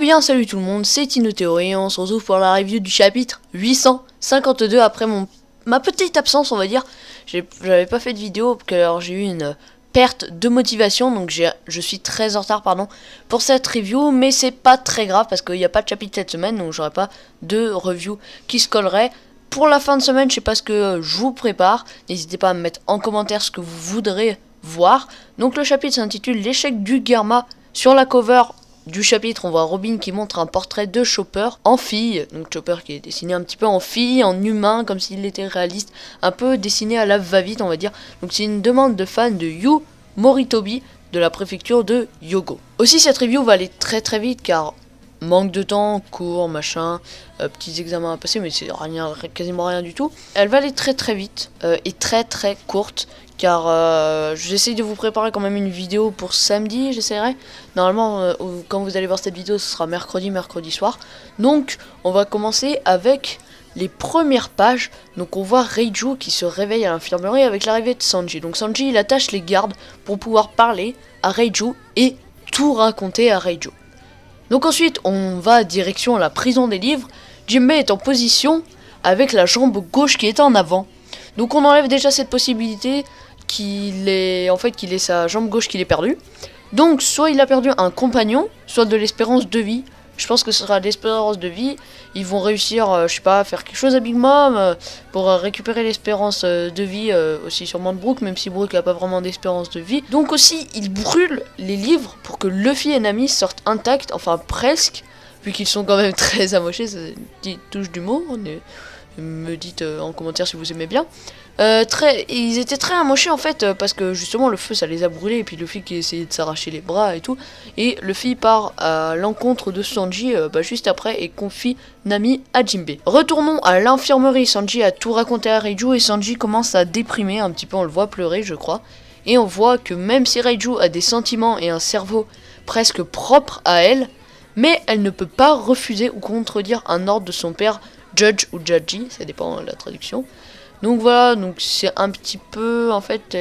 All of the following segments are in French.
bien salut tout le monde, c'est Tino et on se retrouve pour la review du chapitre 852 après ma petite absence on va dire. J'avais pas fait de vidéo car j'ai eu une perte de motivation, donc je suis très en retard pour cette review, mais c'est pas très grave parce qu'il n'y a pas de chapitre cette semaine, donc j'aurai pas de review qui se collerait. Pour la fin de semaine, je sais pas ce que je vous prépare, n'hésitez pas à me mettre en commentaire ce que vous voudrez voir. Donc le chapitre s'intitule l'échec du Germa. Sur la cover du chapitre, on voit Robin qui montre un portrait de Chopper en fille. Donc Chopper qui est dessiné un petit peu en fille, en humain, comme s'il était réaliste, un peu dessiné à la va-vite on va dire. Donc c'est une demande de fans de Yu Moritobi de la préfecture de Yogo. Aussi cette review va aller très très vite car manque de temps, cours, machin, petits examens à passer, mais c'est rien, quasiment rien du tout. Elle va aller très très vite et très très courte, car j'essaye de vous préparer quand même une vidéo pour samedi, j'essaierai. Normalement, quand vous allez voir cette vidéo, ce sera mercredi soir. Donc, on va commencer avec les premières pages. Donc, on voit Reiju qui se réveille à l'infirmerie avec l'arrivée de Sanji. Donc, Sanji, il attache les gardes pour pouvoir parler à Reiju et tout raconter à Reiju. Donc ensuite, on va direction la prison des livres. Jinbei est en position avec la jambe gauche qui est en avant. Donc on enlève déjà cette possibilité qu'il ait sa jambe gauche qu'il ait perdue. Donc soit il a perdu un compagnon, soit de l'espérance de vie. Je pense que ce sera de l'espérance de vie. Ils vont réussir, je sais pas, à faire quelque chose à Big Mom pour récupérer l'espérance de vie aussi sûrement de Brook, même si Brook n'a pas vraiment d'espérance de vie. Donc aussi, ils brûlent les livres pour que Luffy et Nami sortent intacts, enfin presque, vu qu'ils sont quand même très amochés, c'est une petite touche d'humour. Me dites en commentaire si vous aimez bien. Ils étaient très amochés en fait parce que justement le feu ça les a brûlés et puis Luffy qui essayait de s'arracher les bras et tout, et Luffy part à l'encontre de Sanji juste après et confie Nami à Jinbei. Retournons à l'infirmerie. Sanji a tout raconté à Reiju et Sanji commence à déprimer un petit peu, on le voit pleurer je crois, et on voit que même si Reiju a des sentiments et un cerveau presque propre à elle, mais elle ne peut pas refuser ou contredire un ordre de son père Judge ou Judgy, ça dépend de la traduction. Donc voilà, donc c'est un petit peu, en fait,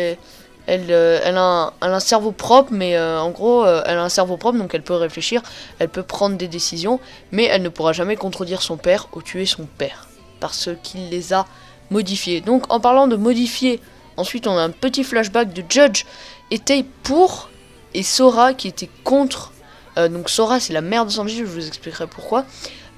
elle a un cerveau propre, mais en gros, elle a un cerveau propre, donc elle peut réfléchir, elle peut prendre des décisions, mais elle ne pourra jamais contredire son père ou tuer son père, parce qu'il les a modifiés. Donc en parlant de modifier, ensuite on a un petit flashback de Judge était pour, et Sora qui était contre. Donc Sora c'est la mère de Sanji, je vous expliquerai pourquoi.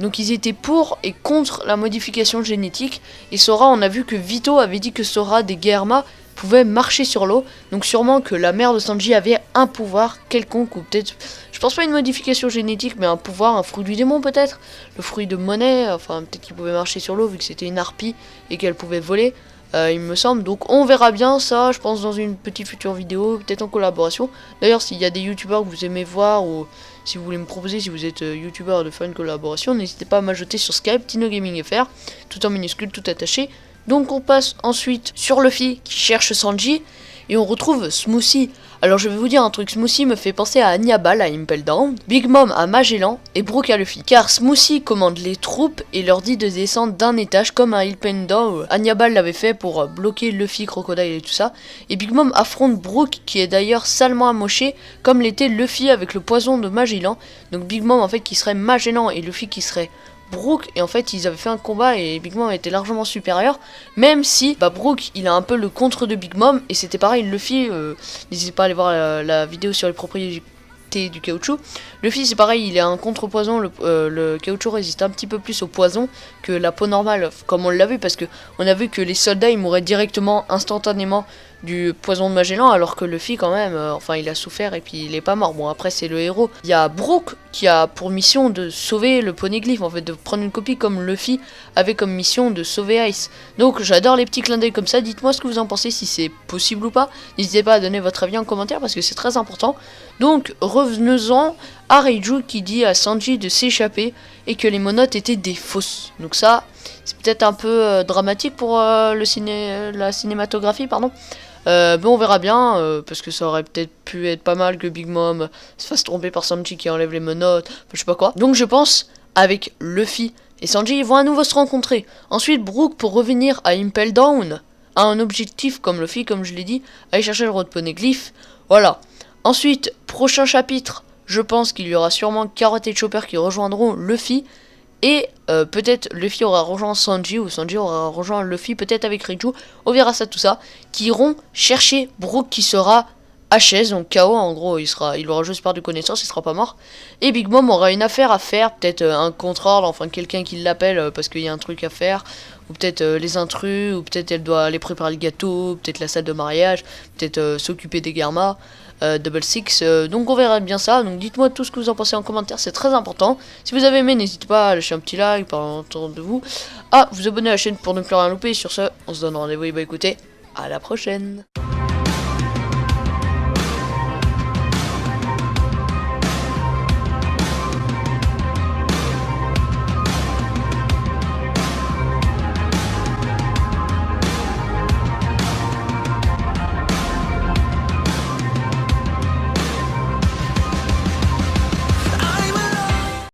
Donc ils étaient pour et contre la modification génétique. Et Sora, on a vu que Vito avait dit que Sora des Germa pouvait marcher sur l'eau. Donc sûrement que la mère de Sanji avait un pouvoir quelconque, ou peut-être, je pense pas une modification génétique, mais un pouvoir, un fruit du démon peut-être. Le fruit de monnaie, enfin peut-être qu'il pouvait marcher sur l'eau vu que c'était une harpie et qu'elle pouvait voler. Il me semble, donc on verra bien ça, je pense, dans une petite future vidéo, peut-être en collaboration. D'ailleurs, s'il y a des youtubeurs que vous aimez voir, ou si vous voulez me proposer, si vous êtes youtubeur de faire une collaboration, n'hésitez pas à m'ajouter sur Skype, TinoGamingFR, tout en minuscule, tout attaché. Donc on passe ensuite sur Luffy qui cherche Sanji, et on retrouve Smoothie. Alors je vais vous dire un truc, Smoothie me fait penser à Hannibal à Impel Down, Big Mom à Magellan et Brook à Luffy. Car Smoothie commande les troupes et leur dit de descendre d'un étage comme un Impel Down. Hannibal l'avait fait pour bloquer Luffy, Crocodile et tout ça. Et Big Mom affronte Brook qui est d'ailleurs salement amoché comme l'était Luffy avec le poison de Magellan. Donc Big Mom en fait qui serait Magellan et Luffy qui serait Brook, et en fait ils avaient fait un combat et Big Mom était largement supérieur, même si Brook il a un peu le contre de Big Mom, et c'était pareil Luffy, n'hésitez pas à aller voir la vidéo sur les propriétés du caoutchouc. Luffy c'est pareil, il a un contre-poison, le caoutchouc résiste un petit peu plus au poison que la peau normale, comme on l'a vu, parce que on a vu que les soldats ils mouraient directement, instantanément du poison de Magellan, alors que Luffy quand même, enfin il a souffert et puis il est pas mort. Bon après c'est le héros. Il y a Brook qui a pour mission de sauver le poneglyph, en fait de prendre une copie comme Luffy avait comme mission de sauver Ice. Donc j'adore les petits clins d'œil comme ça, dites-moi ce que vous en pensez, si c'est possible ou pas. N'hésitez pas à donner votre avis en commentaire parce que c'est très important. Donc revenons-en à Reiju qui dit à Sanji de s'échapper et que les monotes étaient des fausses. Donc ça c'est peut-être un peu dramatique pour la cinématographie, pardon. Mais on verra bien, parce que ça aurait peut-être pu être pas mal que Big Mom se fasse tromper par Sanji qui enlève les menottes, je sais pas quoi. Donc je pense, avec Luffy et Sanji, ils vont à nouveau se rencontrer. Ensuite, Brook, pour revenir à Impel Down, a un objectif comme Luffy, comme je l'ai dit, aller chercher le Road Poneglyph. Voilà. Ensuite, prochain chapitre, Je pense qu'il y aura sûrement Carrot et Chopper qui rejoindront Luffy. Et peut-être Luffy aura rejoint Sanji ou Sanji aura rejoint Luffy, peut-être avec Riju. On verra ça, tout ça. Qui iront chercher Brook qui sera HS, donc KO. En gros, il aura juste perdu connaissance, il sera pas mort. Et Big Mom aura une affaire à faire, peut-être un contrôle, enfin quelqu'un qui l'appelle parce qu'il y a un truc à faire. Ou peut-être les intrus, ou peut-être elle doit aller préparer le gâteau, peut-être la salle de mariage, peut-être s'occuper des Garma. Double Six, donc on verra bien ça. Donc dites-moi tout ce que vous en pensez en commentaire, c'est très important. Si vous avez aimé, n'hésitez pas à lâcher un petit like, par autour de vous, à vous abonner à la chaîne pour ne plus rien louper. Sur ce, on se donne rendez-vous et bah écoutez, à la prochaine.